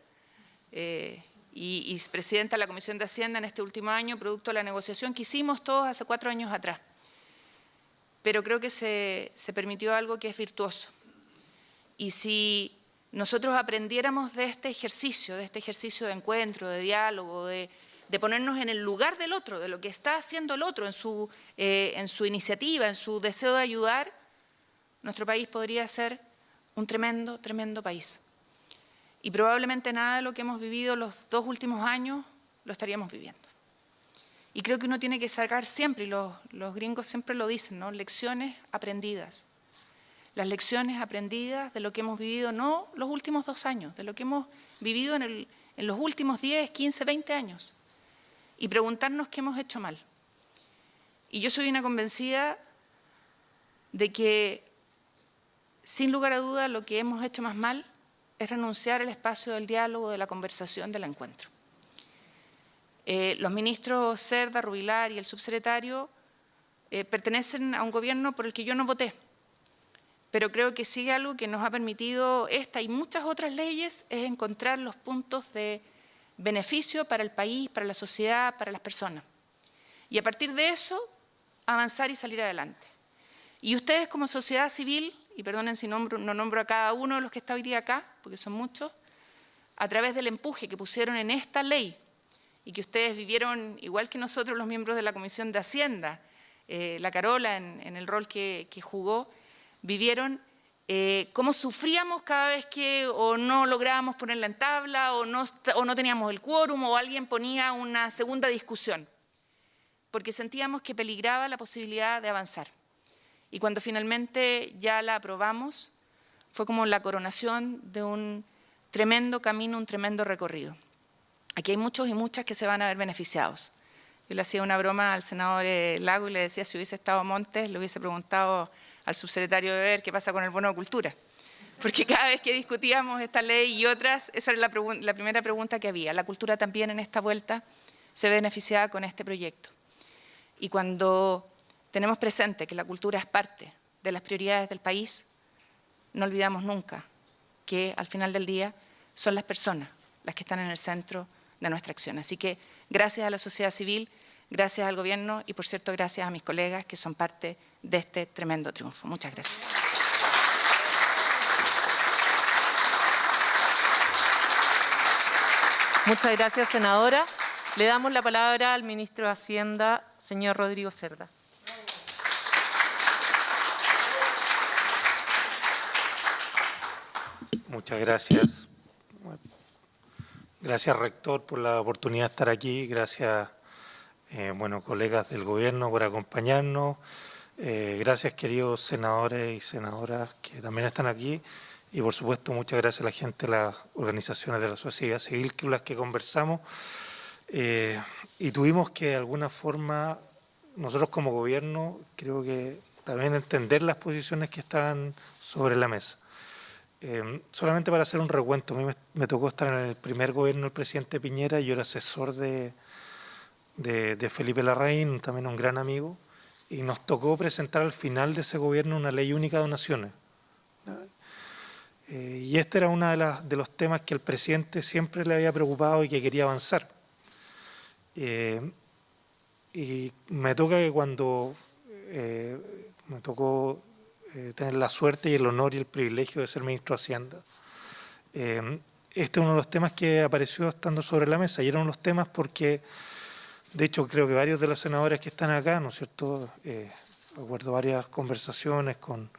y presidenta de la Comisión de Hacienda en este último año, producto de la negociación que hicimos todos hace 4 años atrás. Pero creo que se permitió algo que es virtuoso. Y si nosotros aprendiéramos de este ejercicio de encuentro, de diálogo, de ponernos en el lugar del otro, de lo que está haciendo el otro en su iniciativa, en su deseo de ayudar, nuestro país podría ser un tremendo, tremendo país. Y probablemente nada de lo que hemos vivido los 2 últimos años lo estaríamos viviendo. Y creo que uno tiene que sacar siempre, y los gringos siempre lo dicen, ¿no?, lecciones aprendidas. Las lecciones aprendidas de lo que hemos vivido, no los últimos 2 años, de lo que hemos vivido en los últimos 10, 15, 20 años. Y preguntarnos qué hemos hecho mal. Y yo soy una convencida de que, sin lugar a duda, lo que hemos hecho más mal es renunciar al espacio del diálogo, de la conversación, del encuentro. Los ministros Cerda, Rubilar y el subsecretario pertenecen a un gobierno por el que yo no voté, pero creo que sí algo que nos ha permitido esta y muchas otras leyes es encontrar los puntos de beneficio para el país, para la sociedad, para las personas. Y a partir de eso, avanzar y salir adelante. Y ustedes como sociedad civil, y perdonen si no nombro a cada uno de los que está hoy día acá, porque son muchos, a través del empuje que pusieron en esta ley, y que ustedes vivieron, igual que nosotros los miembros de la Comisión de Hacienda, la Carola en el rol que jugó, vivieron cómo sufríamos cada vez que o no lográbamos ponerla en tabla o no teníamos el quórum o alguien ponía una segunda discusión, porque sentíamos que peligraba la posibilidad de avanzar. Y cuando finalmente ya la aprobamos, fue como la coronación de un tremendo camino, un tremendo recorrido. Aquí hay muchos y muchas que se van a ver beneficiados. Yo le hacía una broma al senador Lago y le decía, si hubiese estado Montes, le hubiese preguntado al subsecretario Weber qué pasa con el bono de cultura. Porque cada vez que discutíamos esta ley y otras, esa era la primera pregunta que había. La cultura también en esta vuelta se ve beneficiada con este proyecto. Y cuando tenemos presente que la cultura es parte de las prioridades del país, no olvidamos nunca que al final del día son las personas las que están en el centro de nuestra acción. Así que gracias a la sociedad civil, gracias al gobierno y, por cierto, gracias a mis colegas que son parte de este tremendo triunfo. Muchas gracias. Muchas gracias, senadora. Le damos la palabra al ministro de Hacienda, señor Rodrigo Cerda. Muchas gracias. Gracias, rector, por la oportunidad de estar aquí. Gracias, colegas del gobierno, por acompañarnos. Gracias, queridos senadores y senadoras que también están aquí. Y, por supuesto, muchas gracias a la gente de las organizaciones de la sociedad civil con las que conversamos. Y tuvimos que, de alguna forma, nosotros como gobierno, creo que también entender las posiciones que estaban sobre la mesa. Solamente para hacer un recuento, a mí me tocó estar en el primer gobierno del presidente Piñera, yo era asesor de Felipe Larraín, también un gran amigo, y nos tocó presentar al final de ese gobierno una ley única de donaciones. Y este era uno de los temas que el presidente siempre le había preocupado y que quería avanzar. Y me toca que cuando me tocó tener la suerte y el honor y el privilegio de ser ministro de Hacienda, este es uno de los temas que apareció estando sobre la mesa, y era uno de los temas porque, de hecho, creo que varios de los senadores que están acá, ¿no es cierto?, recuerdo varias conversaciones con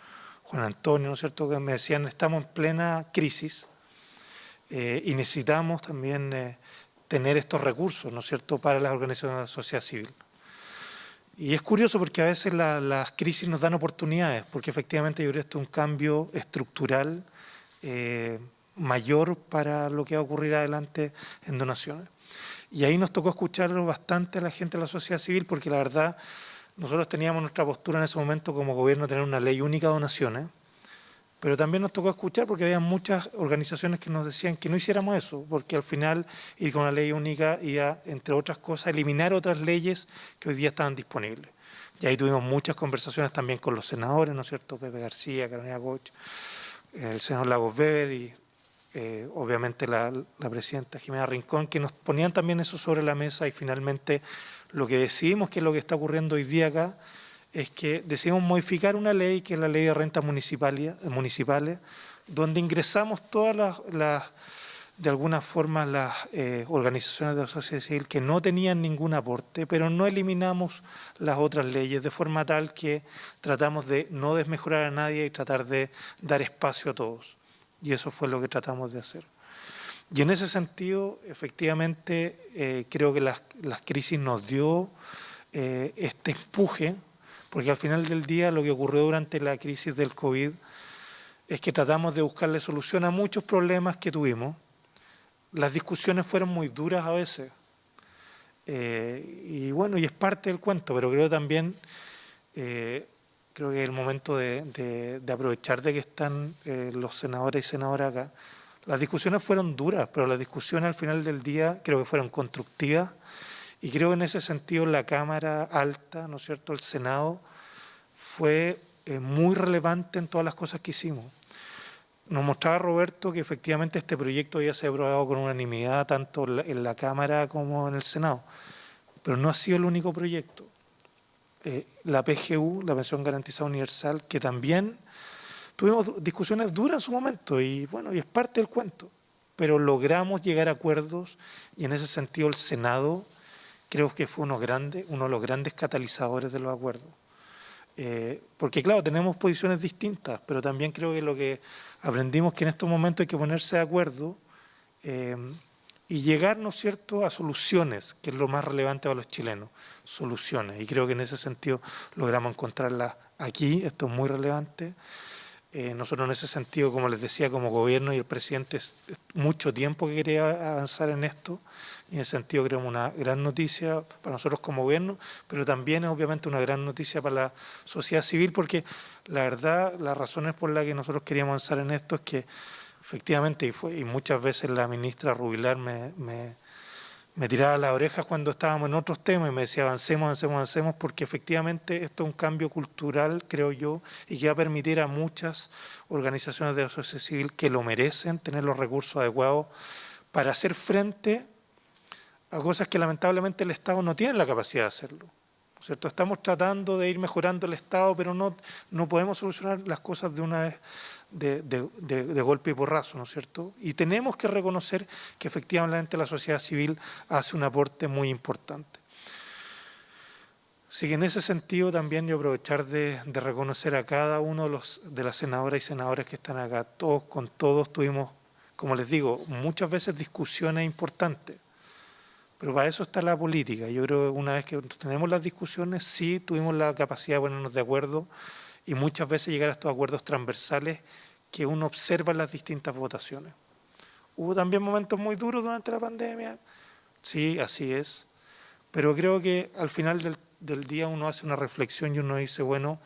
Juan Antonio, ¿no es cierto?, que me decían, estamos en plena crisis y necesitamos también tener estos recursos, ¿no es cierto?, para las organizaciones de la sociedad civil. Y es curioso porque a veces las crisis nos dan oportunidades, porque efectivamente yo creo que esto es un cambio estructural mayor para lo que va a ocurrir adelante en donaciones. Y ahí nos tocó escuchar bastante a la gente de la sociedad civil, porque la verdad nosotros teníamos nuestra postura en ese momento como gobierno, tener una ley única de donaciones, pero también nos tocó escuchar porque había muchas organizaciones que nos decían que no hiciéramos eso, porque al final ir con una ley única iba, entre otras cosas, eliminar otras leyes que hoy día estaban disponibles. Y ahí tuvimos muchas conversaciones también con los senadores, ¿no es cierto?, Pepe García, Carolina Goch, el senador Lagos Weber y obviamente la presidenta Jimena Rincón, que nos ponían también eso sobre la mesa, y finalmente lo que decidimos, que es lo que está ocurriendo hoy día acá, es que decidimos modificar una ley, que es la ley de rentas municipales, donde ingresamos todas de alguna forma las organizaciones de la sociedad civil que no tenían ningún aporte, pero no eliminamos las otras leyes, de forma tal que tratamos de no desmejorar a nadie y tratar de dar espacio a todos. Y eso fue lo que tratamos de hacer. Y en ese sentido, efectivamente, creo que las crisis nos dio este empuje, porque al final del día lo que ocurrió durante la crisis del COVID es que tratamos de buscarle solución a muchos problemas que tuvimos. Las discusiones fueron muy duras a veces, y bueno, y es parte del cuento, pero creo también, creo que es el momento de aprovechar de que están los senadores y senadoras acá. Las discusiones fueron duras, pero las discusiones al final del día creo que fueron constructivas, y creo que en ese sentido la Cámara Alta, ¿no es cierto?, el Senado, fue muy relevante en todas las cosas que hicimos. Nos mostraba Roberto que efectivamente este proyecto ya se ha aprobado con unanimidad tanto en la Cámara como en el Senado, pero no ha sido el único proyecto. La PGU, la Pensión Garantizada Universal, que también tuvimos discusiones duras en su momento, y bueno, y es parte del cuento, pero logramos llegar a acuerdos, y en ese sentido el Senado creo que fue uno de los grandes catalizadores de los acuerdos. Porque claro, tenemos posiciones distintas, pero también creo que lo que aprendimos que en estos momentos hay que ponerse de acuerdo y llegar, ¿no es cierto?, a soluciones, que es lo más relevante para los chilenos, soluciones. Y creo que en ese sentido logramos encontrarlas aquí, esto es muy relevante. Nosotros en ese sentido, como les decía, como gobierno y el presidente, es mucho tiempo que quería avanzar en esto, y en ese sentido creemos una gran noticia para nosotros como gobierno, pero también es obviamente una gran noticia para la sociedad civil, porque la verdad, las razones por las que nosotros queríamos avanzar en esto es que efectivamente, y muchas veces la ministra Rubilar me me tiraba las orejas cuando estábamos en otros temas y me decía avancemos, avancemos, avancemos, porque efectivamente esto es un cambio cultural, creo yo, y que va a permitir a muchas organizaciones de la sociedad civil que lo merecen tener los recursos adecuados para hacer frente a cosas que lamentablemente el Estado no tiene la capacidad de hacerlo. ¿No es cierto? Estamos tratando de ir mejorando el Estado, pero no podemos solucionar las cosas de una vez de golpe y porrazo, ¿no es cierto? Y tenemos que reconocer que efectivamente la sociedad civil hace un aporte muy importante. Así que en ese sentido también yo aprovechar de reconocer a cada uno de las senadoras y senadores que están acá. Con todos tuvimos, como les digo, muchas veces discusiones importantes. Pero para eso está la política. Yo creo que una vez que tenemos las discusiones, sí tuvimos la capacidad de ponernos de acuerdo y muchas veces llegar a estos acuerdos transversales que uno observa en las distintas votaciones. Hubo también momentos muy duros durante la pandemia, sí, así es, pero creo que al final del día uno hace una reflexión y uno dice, bueno,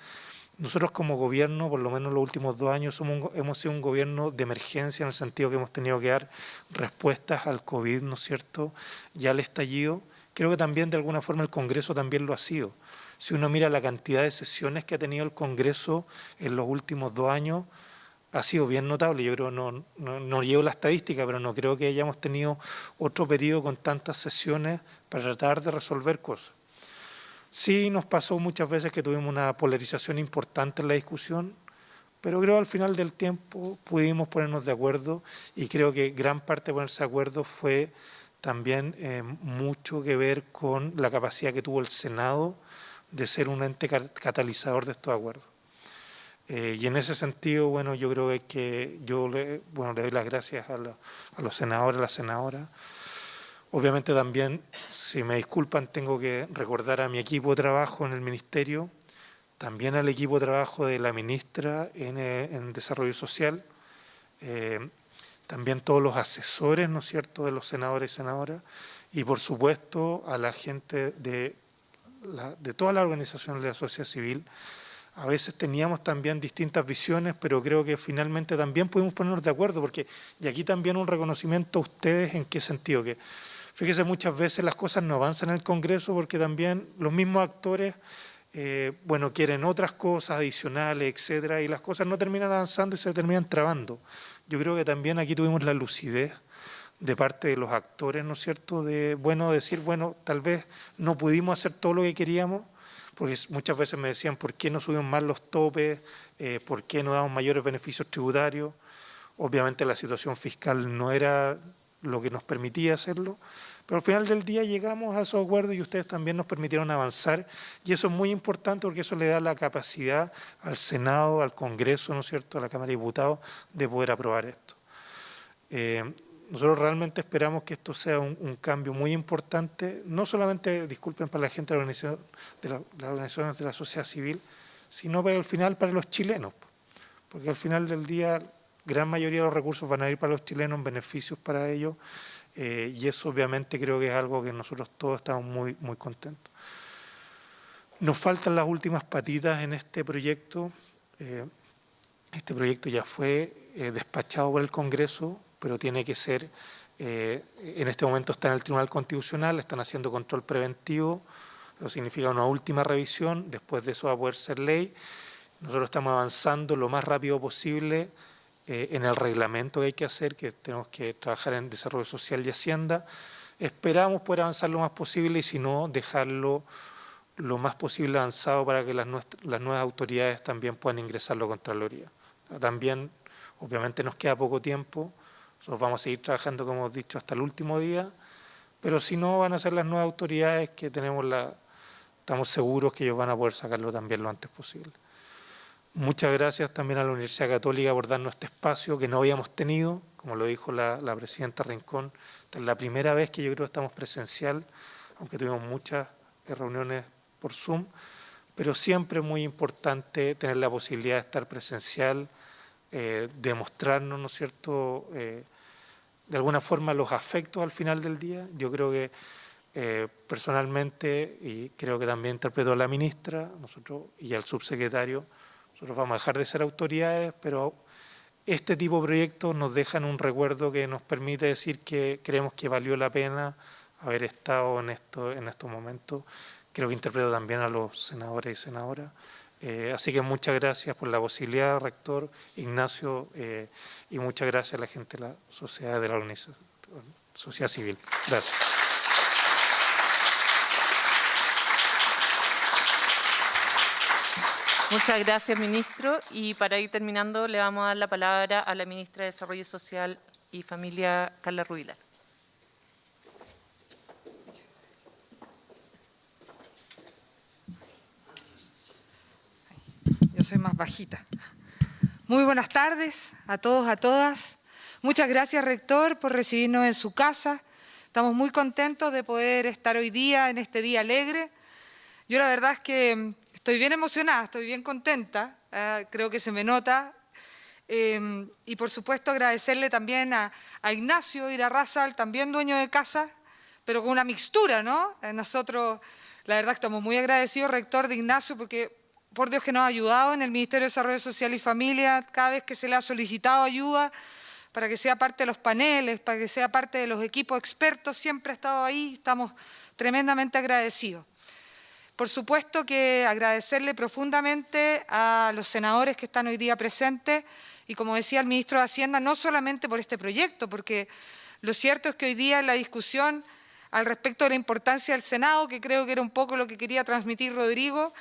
nosotros como gobierno, por lo menos los últimos 2 años, hemos sido un gobierno de emergencia en el sentido que hemos tenido que dar respuestas al COVID, ¿no es cierto?, y al estallido. Creo que también de alguna forma el Congreso también lo ha sido. Si uno mira la cantidad de sesiones que ha tenido el Congreso en los últimos 2 años, ha sido bien notable. Yo creo, no llevo la estadística, pero no creo que hayamos tenido otro periodo con tantas sesiones para tratar de resolver cosas. Sí nos pasó muchas veces que tuvimos una polarización importante en la discusión, pero creo que al final del tiempo pudimos ponernos de acuerdo y creo que gran parte de ponerse de acuerdo fue también mucho que ver con la capacidad que tuvo el Senado de ser un ente catalizador de estos acuerdos. Y en ese sentido, bueno, yo creo que yo le doy las gracias a los senadores, a las senadoras. Obviamente también, si me disculpan, tengo que recordar a mi equipo de trabajo en el Ministerio, también al equipo de trabajo de la ministra en Desarrollo Social, también todos los asesores, ¿no es cierto?, de los senadores y senadoras, y por supuesto a la gente de todas las organizaciones de la sociedad civil. A veces teníamos también distintas visiones, pero creo que finalmente también pudimos ponernos de acuerdo, porque, y aquí también un reconocimiento a ustedes, ¿en qué sentido? Que fíjese, muchas veces las cosas no avanzan en el Congreso porque también los mismos actores, quieren otras cosas adicionales, etcétera, y las cosas no terminan avanzando y se terminan trabando. Yo creo que también aquí tuvimos la lucidez de parte de los actores, ¿no es cierto?, de, decir, tal vez no pudimos hacer todo lo que queríamos, porque muchas veces me decían, ¿por qué no subimos más los topes? ¿Por qué no damos mayores beneficios tributarios? Obviamente la situación fiscal no era lo que nos permitía hacerlo, pero al final del día llegamos a esos acuerdos y ustedes también nos permitieron avanzar, y eso es muy importante porque eso le da la capacidad al Senado, al Congreso, ¿no es cierto?, a la Cámara de Diputados, de poder aprobar esto. Nosotros realmente esperamos que esto sea un cambio muy importante, no solamente, disculpen, para la gente de las organizaciones de la sociedad civil, sino para al final para los chilenos, porque al final del día gran mayoría de los recursos van a ir para los chilenos, en beneficios para ellos, y eso obviamente creo que es algo que nosotros todos estamos muy, muy contentos. Nos faltan las últimas patitas en este proyecto. Este proyecto ya fue despachado por el Congreso, pero tiene que ser, en este momento está en el Tribunal Constitucional, están haciendo control preventivo, eso significa una última revisión, después de eso va a poder ser ley. Nosotros estamos avanzando lo más rápido posible en el reglamento que hay que hacer, que tenemos que trabajar en Desarrollo Social y Hacienda. Esperamos poder avanzar lo más posible y si no, dejarlo lo más posible avanzado para que las nuevas autoridades también puedan ingresar a la Contraloría. También, obviamente, nos queda poco tiempo. Nosotros vamos a seguir trabajando, como hemos dicho, hasta el último día, pero si no, van a ser las nuevas autoridades que estamos seguros que ellos van a poder sacarlo también lo antes posible. Muchas gracias también a la Universidad Católica por darnos este espacio que no habíamos tenido, como lo dijo la presidenta Rincón. Esta es la primera vez que yo creo que estamos presencial, aunque tuvimos muchas reuniones por Zoom, pero siempre es muy importante tener la posibilidad de estar presencial, demostrarnos, ¿no es cierto?, de alguna forma los afectos al final del día. Yo creo que personalmente, y creo que también interpretó a la ministra nosotros y al subsecretario, nosotros vamos a dejar de ser autoridades, pero este tipo de proyectos nos dejan un recuerdo que nos permite decir que creemos que valió la pena haber estado en estos momentos. Creo que interpreto también a los senadores y senadoras. Así que muchas gracias por la posibilidad, rector Ignacio, y muchas gracias a la gente de la sociedad, de la organización, sociedad civil. Gracias. Muchas gracias, ministro. Y para ir terminando, le vamos a dar la palabra a la ministra de Desarrollo Social y Familia, Carla Rubilar. Yo soy más bajita. Muy buenas tardes a todos, a todas. Muchas gracias, rector, por recibirnos en su casa. Estamos muy contentos de poder estar hoy día, en este día alegre. Yo la verdad es que estoy bien emocionada, estoy bien contenta, creo que se me nota. Y por supuesto agradecerle también a Ignacio Irarrázaval, también dueño de casa, pero con una mixtura, ¿no? Nosotros, la verdad, estamos muy agradecidos, rector, de Ignacio, porque por Dios que nos ha ayudado en el Ministerio de Desarrollo Social y Familia, cada vez que se le ha solicitado ayuda, para que sea parte de los paneles, para que sea parte de los equipos expertos, siempre ha estado ahí, estamos tremendamente agradecidos. Por supuesto que agradecerle profundamente a los senadores que están hoy día presentes y, como decía el ministro de Hacienda, no solamente por este proyecto, porque lo cierto es que hoy día en la discusión al respecto de la importancia del Senado, que creo que era un poco lo que quería transmitir Rodrigo,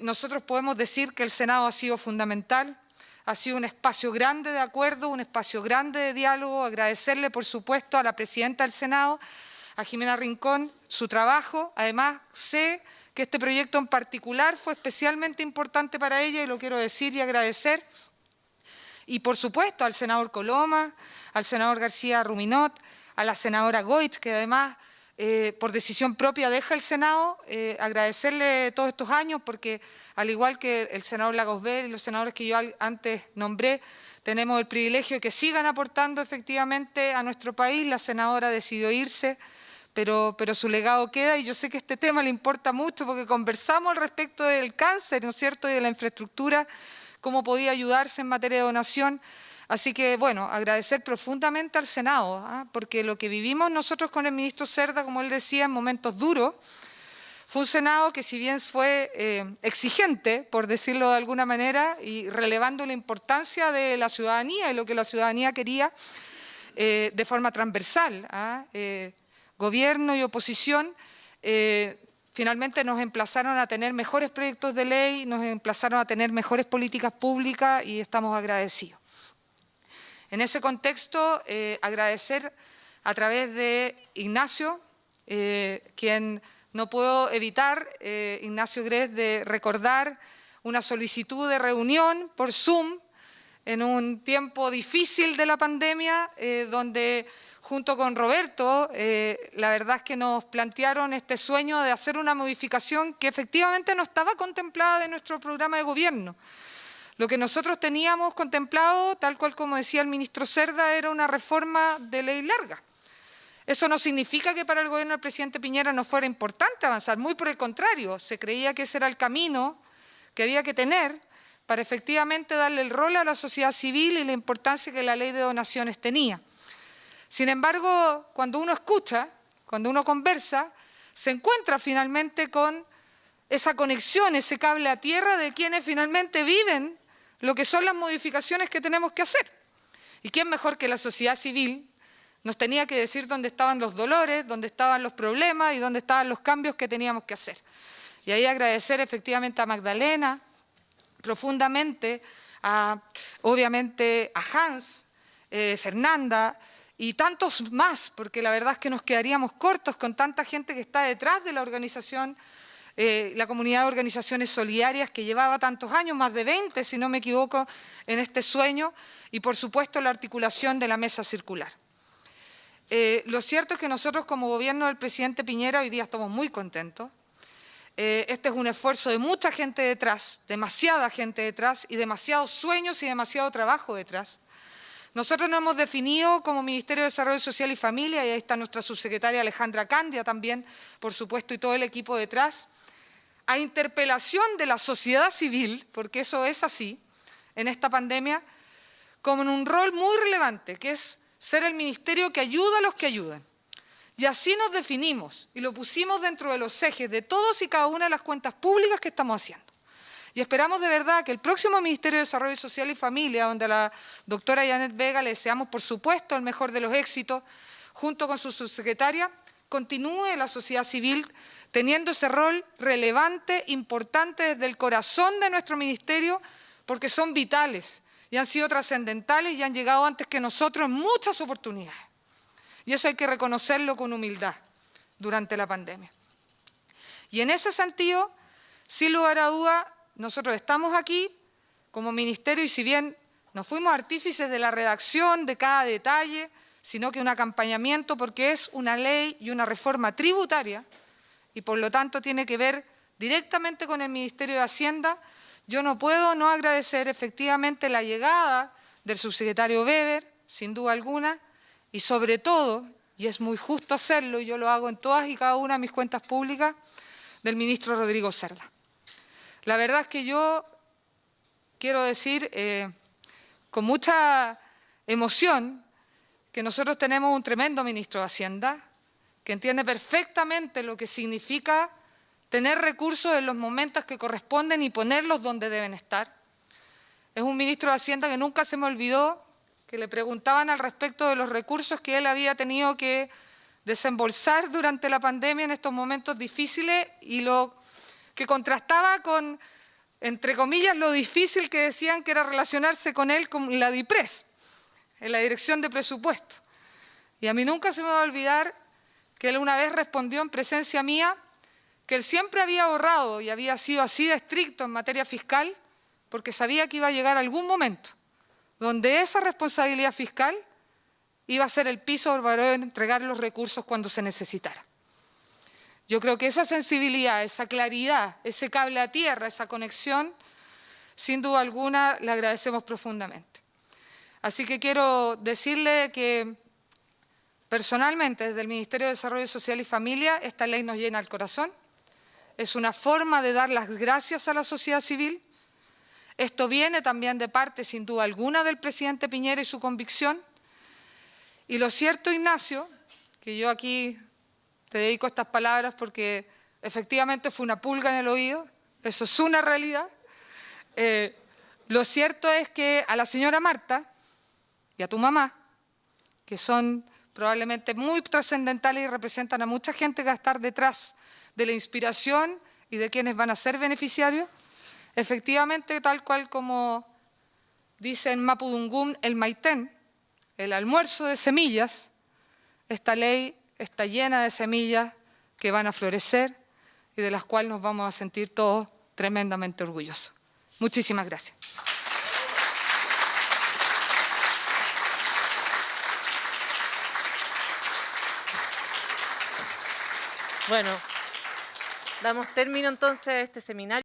nosotros podemos decir que el Senado ha sido fundamental, ha sido un espacio grande de acuerdo, un espacio grande de diálogo. Agradecerle, por supuesto, a la presidenta del Senado, a Jimena Rincón, su trabajo. Además, sé que este proyecto en particular fue especialmente importante para ella y lo quiero decir y agradecer. Y, por supuesto, al senador Coloma, al senador García Ruminot, a la senadora Goitz, que además por decisión propia deja el Senado, agradecerle todos estos años porque al igual que el senador Lagos Ver y los senadores que yo antes nombré, tenemos el privilegio de que sigan aportando efectivamente a nuestro país. La senadora decidió irse, pero su legado queda y yo sé que este tema le importa mucho porque conversamos al respecto del cáncer, ¿no es cierto?, y de la infraestructura, cómo podía ayudarse en materia de donación. Así que, bueno, agradecer profundamente al Senado, porque lo que vivimos nosotros con el ministro Cerda, como él decía, en momentos duros, fue un Senado que si bien fue exigente, por decirlo de alguna manera, y relevando la importancia de la ciudadanía y lo que la ciudadanía quería de forma transversal, gobierno y oposición, finalmente nos emplazaron a tener mejores proyectos de ley, nos emplazaron a tener mejores políticas públicas y estamos agradecidos. En ese contexto, agradecer a través de Ignacio, quien no puedo evitar, Ignacio Grez, de recordar una solicitud de reunión por Zoom en un tiempo difícil de la pandemia, donde junto con Roberto, la verdad es que nos plantearon este sueño de hacer una modificación que efectivamente no estaba contemplada en nuestro programa de gobierno. Lo que nosotros teníamos contemplado, tal cual como decía el ministro Cerda, era una reforma de ley larga. Eso no significa que para el gobierno del presidente Piñera no fuera importante avanzar, muy por el contrario, se creía que ese era el camino que había que tener para efectivamente darle el rol a la sociedad civil y la importancia que la ley de donaciones tenía. Sin embargo, cuando uno escucha, cuando uno conversa, se encuentra finalmente con esa conexión, ese cable a tierra de quienes finalmente viven lo que son las modificaciones que tenemos que hacer. ¿Y quién mejor que la sociedad civil nos tenía que decir dónde estaban los dolores, dónde estaban los problemas y dónde estaban los cambios que teníamos que hacer? Y ahí agradecer efectivamente a Magdalena, profundamente, obviamente a Hans, Fernanda y tantos más, porque la verdad es que nos quedaríamos cortos con tanta gente que está detrás de la organización, la comunidad de organizaciones solidarias que llevaba tantos años, más de 20 si no me equivoco, en este sueño, y por supuesto la articulación de la mesa circular. Lo cierto es que nosotros como gobierno del presidente Piñera hoy día estamos muy contentos. Este es un esfuerzo de mucha gente detrás, demasiada gente detrás y demasiados sueños y demasiado trabajo detrás. Nosotros nos hemos definido como Ministerio de Desarrollo Social y Familia, y ahí está nuestra subsecretaria Alejandra Candia también, por supuesto, y todo el equipo detrás, a interpelación de la sociedad civil, porque eso es así, en esta pandemia, como en un rol muy relevante, que es ser el ministerio que ayuda a los que ayudan. Y así nos definimos y lo pusimos dentro de los ejes de todos y cada una de las cuentas públicas que estamos haciendo. Y esperamos de verdad que el próximo Ministerio de Desarrollo Social y Familia, donde a la doctora Janet Vega le deseamos por supuesto el mejor de los éxitos, junto con su subsecretaria, continúe la sociedad civil teniendo ese rol relevante, importante desde el corazón de nuestro ministerio, porque son vitales y han sido trascendentales y han llegado antes que nosotros en muchas oportunidades. Y eso hay que reconocerlo con humildad durante la pandemia. Y en ese sentido, sin lugar a duda, nosotros estamos aquí como ministerio y si bien no fuimos artífices de la redacción de cada detalle, sino que un acompañamiento porque es una ley y una reforma tributaria y por lo tanto tiene que ver directamente con el Ministerio de Hacienda, yo no puedo no agradecer efectivamente la llegada del subsecretario Weber, sin duda alguna, y sobre todo, y es muy justo hacerlo, y yo lo hago en todas y cada una de mis cuentas públicas, del ministro Rodrigo Cerda. La verdad es que yo quiero decir con mucha emoción que nosotros tenemos un tremendo ministro de Hacienda que entiende perfectamente lo que significa tener recursos en los momentos que corresponden y ponerlos donde deben estar. Es un ministro de Hacienda que nunca se me olvidó que le preguntaban al respecto de los recursos que él había tenido que desembolsar durante la pandemia en estos momentos difíciles y lo que contrastaba con, entre comillas, lo difícil que decían que era relacionarse con él con la DIPRES, en la Dirección de Presupuesto. Y a mí nunca se me va a olvidar que él una vez respondió en presencia mía que él siempre había ahorrado y había sido así de estricto en materia fiscal porque sabía que iba a llegar algún momento donde esa responsabilidad fiscal iba a ser el piso para entregar los recursos cuando se necesitara. Yo creo que esa sensibilidad, esa claridad, ese cable a tierra, esa conexión, sin duda alguna, le agradecemos profundamente. Así que quiero decirle que personalmente, desde el Ministerio de Desarrollo Social y Familia, esta ley nos llena el corazón. Es una forma de dar las gracias a la sociedad civil. Esto viene también de parte, sin duda alguna, del presidente Piñera y su convicción. Y lo cierto, Ignacio, que yo aquí te dedico estas palabras porque efectivamente fue una pulga en el oído, eso es una realidad. Lo cierto es que a la señora Marta y a tu mamá, que son probablemente muy trascendentales y representan a mucha gente que va a estar detrás de la inspiración y de quienes van a ser beneficiarios, efectivamente, tal cual como dice en Mapudungún el Maitén, el almuerzo de semillas, esta ley está llena de semillas que van a florecer y de las cuales nos vamos a sentir todos tremendamente orgullosos. Muchísimas gracias. Bueno, damos término entonces a este seminario.